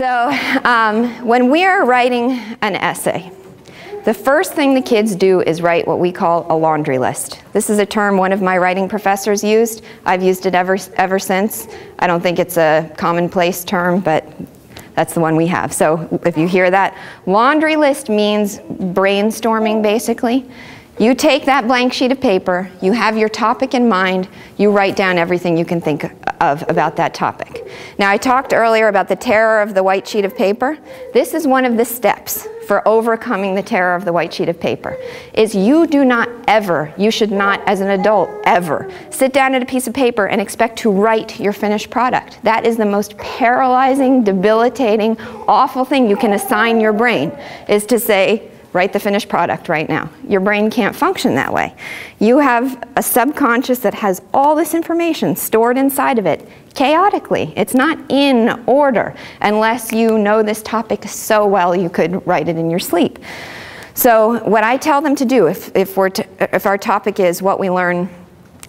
So when we are writing an essay, the first thing the kids do is write what we call a laundry list. This is a term one of my writing professors used. I've used it ever since. I don't think it's a commonplace term, but that's the one we have. So if you hear that, laundry list means brainstorming, basically. You take that blank sheet of paper, you have your topic in mind, you write down everything you can think of about that topic. Now, I talked earlier about the terror of the white sheet of paper. This is one of the steps for overcoming the terror of the white sheet of paper, is you do not ever, you should not as an adult ever, sit down at a piece of paper and expect to write your finished product. That is the most paralyzing, debilitating, awful thing you can assign your brain, is to say, write the finished product right now. Your brain can't function that way. You have a subconscious that has all this information stored inside of it chaotically. It's not in order unless you know this topic so well you could write it in your sleep. So what I tell them to do, if our topic is what we learn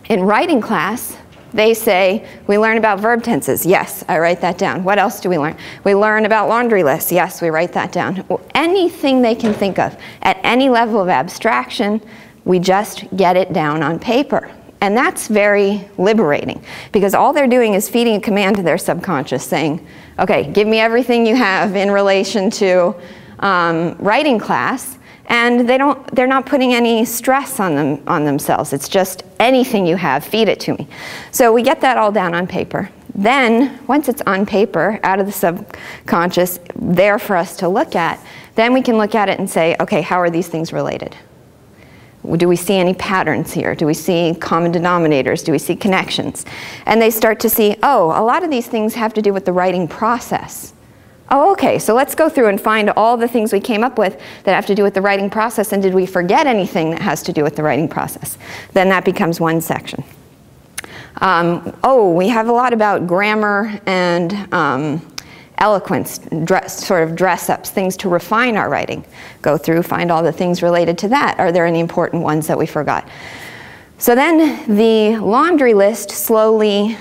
in writing class, they say, we learn about verb tenses. Yes, I write that down. What else do we learn? We learn about laundry lists. Yes, we write that down. Anything they can think of at any level of abstraction, we just get it down on paper. And that's very liberating, because all they're doing is feeding a command to their subconscious saying, okay, give me everything you have in relation to writing class. And they're not putting any stress on themselves. It's just anything you have, feed it to me. So we get that all down on paper. Then, once it's on paper, out of the subconscious, there for us to look at, then we can look at it and say, okay, how are these things related? Do we see any patterns here? Do we see common denominators? Do we see connections? And they start to see, oh, a lot of these things have to do with the writing process. Oh, okay, so let's go through and find all the things we came up with that have to do with the writing process, and did we forget anything that has to do with the writing process? Then that becomes one section. Oh, we have a lot about grammar and eloquence, sort of dress-ups, things to refine our writing. Go through, find all the things related to that. Are there any important ones that we forgot? So then the laundry list slowly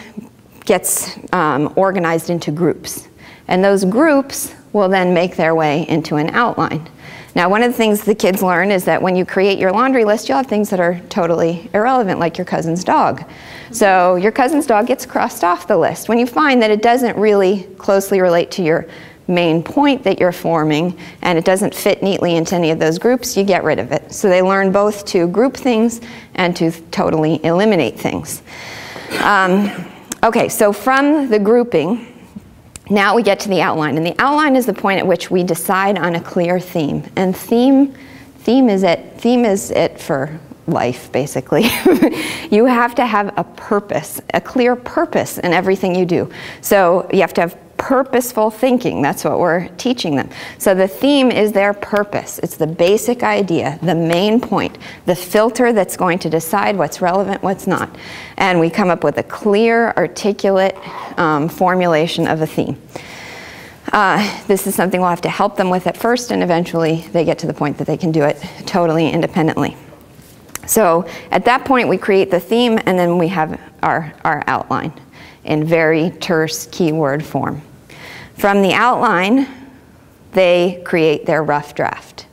gets organized into groups. And those groups will then make their way into an outline. Now, one of the things the kids learn is that when you create your laundry list, you'll have things that are totally irrelevant, like your cousin's dog. So your cousin's dog gets crossed off the list. When you find that it doesn't really closely relate to your main point that you're forming, and it doesn't fit neatly into any of those groups, you get rid of it. So they learn both to group things and to totally eliminate things. Okay, so from the grouping, now we get to the outline, and the outline is the point at which we decide on a clear theme. And theme is it for life, basically. You have to have a purpose, a clear purpose in everything you do. So you have to have purposeful thinking. That's what we're teaching them. So the theme is their purpose. It's the basic idea, the main point, the filter that's going to decide what's relevant, what's not. And we come up with a clear, articulate formulation of a theme. This is something we'll have to help them with at first, and eventually they get to the point that they can do it totally independently. So at that point we create the theme, and then we have our outline in very terse keyword form. From the outline, they create their rough draft.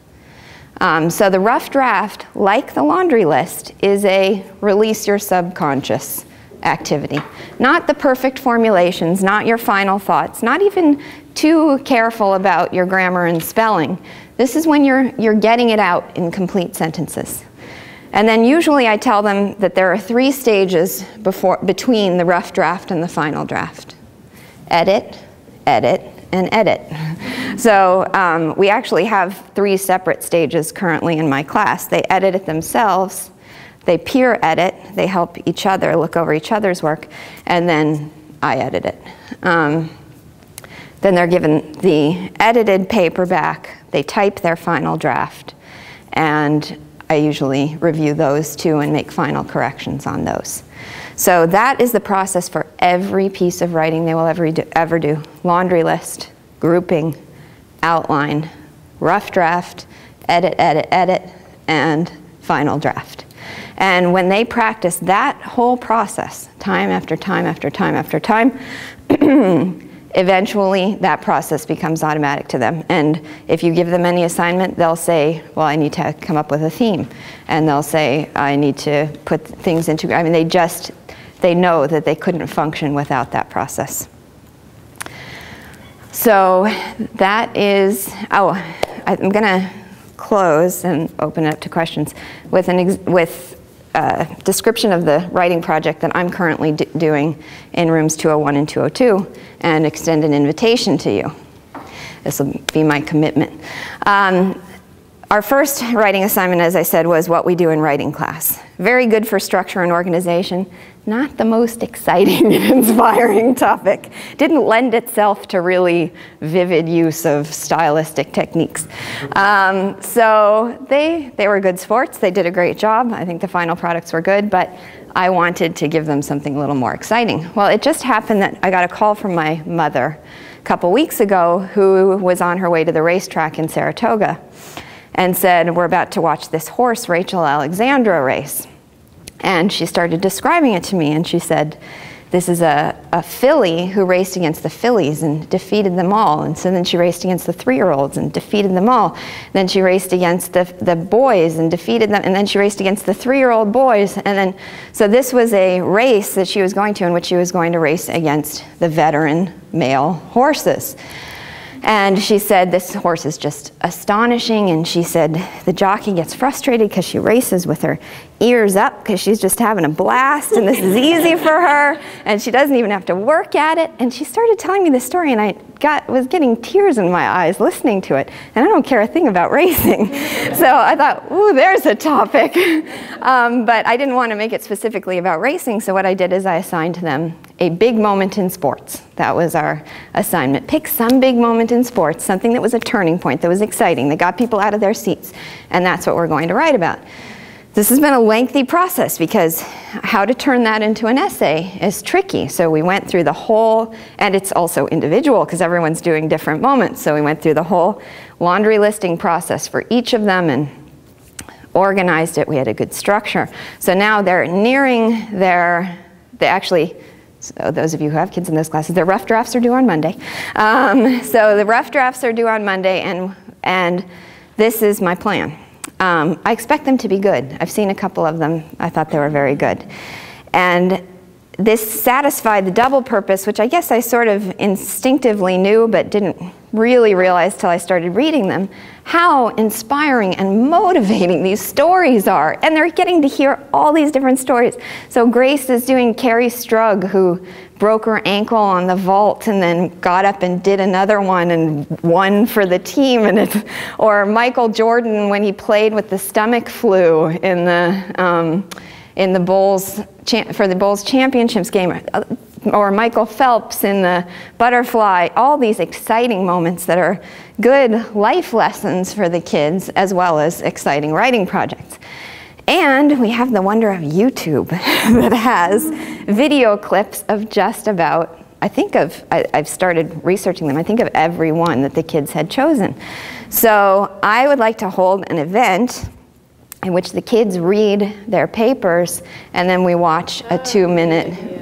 So the rough draft, like the laundry list, is a release your subconscious activity. Not the perfect formulations, not your final thoughts, not even too careful about your grammar and spelling. This is when you're getting it out in complete sentences. And then usually I tell them that there are 3 stages between the rough draft and the final draft. Edit, edit, and edit. So we actually have 3 separate stages currently in my class. They edit it themselves, they peer edit, they help each other, look over each other's work, and then I edit it. Then they're given the edited paper back, they type their final draft, and I usually review those too and make final corrections on those. So that is the process for every piece of writing they will ever do. Laundry list, grouping, outline, rough draft, edit, edit, edit, and final draft. And when they practice that whole process, time after time after time after time, eventually that process becomes automatic to them. And if you give them any assignment, they'll say, well, I need to come up with a theme. And they'll say, I need to put things into, I mean, they know that they couldn't function without that process. So that is, I'm gonna close and open it up to questions with a description of the writing project that I'm currently doing in rooms 201 and 202 and extend an invitation to you. This will be my commitment. Our first writing assignment, as I said, was what we do in writing class. Very good for structure and organization. Not the most exciting and inspiring topic. Didn't lend itself to really vivid use of stylistic techniques. So they were good sports. They did a great job. I think the final products were good, but I wanted to give them something a little more exciting. Well, it just happened that I got a call from my mother a couple weeks ago, who was on her way to the racetrack in Saratoga, and said, we're about to watch this horse, Rachel Alexandra, race. And she started describing it to me, and she said, this is a filly who raced against the fillies and defeated them all. And so then she raced against the 3-year-olds and defeated them all. Then she raced against the boys and defeated them. And then she raced against the 3-year-old boys. And then, so this was a race that she was going to, in which she was going to race against the veteran male horses. And she said, this horse is just astonishing. And she said, the jockey gets frustrated because she races with her ears up because she's just having a blast and this is easy for her and she doesn't even have to work at it. And she started telling me this story, and I was getting tears in my eyes listening to it. And I don't care a thing about racing. So I thought, ooh, there's a topic. But I didn't want to make it specifically about racing. So what I did is I assigned them a big moment in sports. That was our assignment. Pick some big moment in sports, something that was a turning point, that was exciting, that got people out of their seats. And that's what we're going to write about. This has been a lengthy process because how to turn that into an essay is tricky. So we went through the whole, and it's also individual because everyone's doing different moments. So we went through the whole laundry listing process for each of them and organized it. We had a good structure. So now they're nearing so those of you who have kids in those classes, their rough drafts are due on Monday. So the rough drafts are due on Monday, and this is my plan. I expect them to be good. I've seen a couple of them. I thought they were very good. And this satisfied the double purpose, which I guess I sort of instinctively knew but didn't really realize till I started reading them, how inspiring and motivating these stories are. And they're getting to hear all these different stories. So Grace is doing Carrie Strug, who broke her ankle on the vault and then got up and did another one and won for the team. Or Michael Jordan, when he played with the stomach flu in the Bulls, for the Bulls championships game, or Michael Phelps in the butterfly, all these exciting moments that are good life lessons for the kids as well as exciting writing projects. And we have the wonder of YouTube that has video clips of just about, I've started researching them, I think of every one that the kids had chosen. So I would like to hold an event in which the kids read their papers and then we watch a 2-minute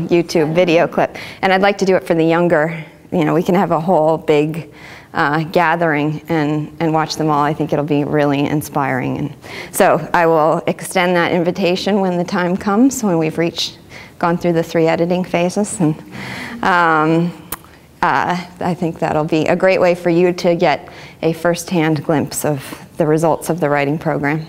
YouTube video clip. And I'd like to do it for the younger, we can have a whole big gathering and watch them all. I think it'll be really inspiring. And so I will extend that invitation when the time comes, when we've gone through the 3 editing phases. And I think that'll be a great way for you to get a first-hand glimpse of the results of the writing program.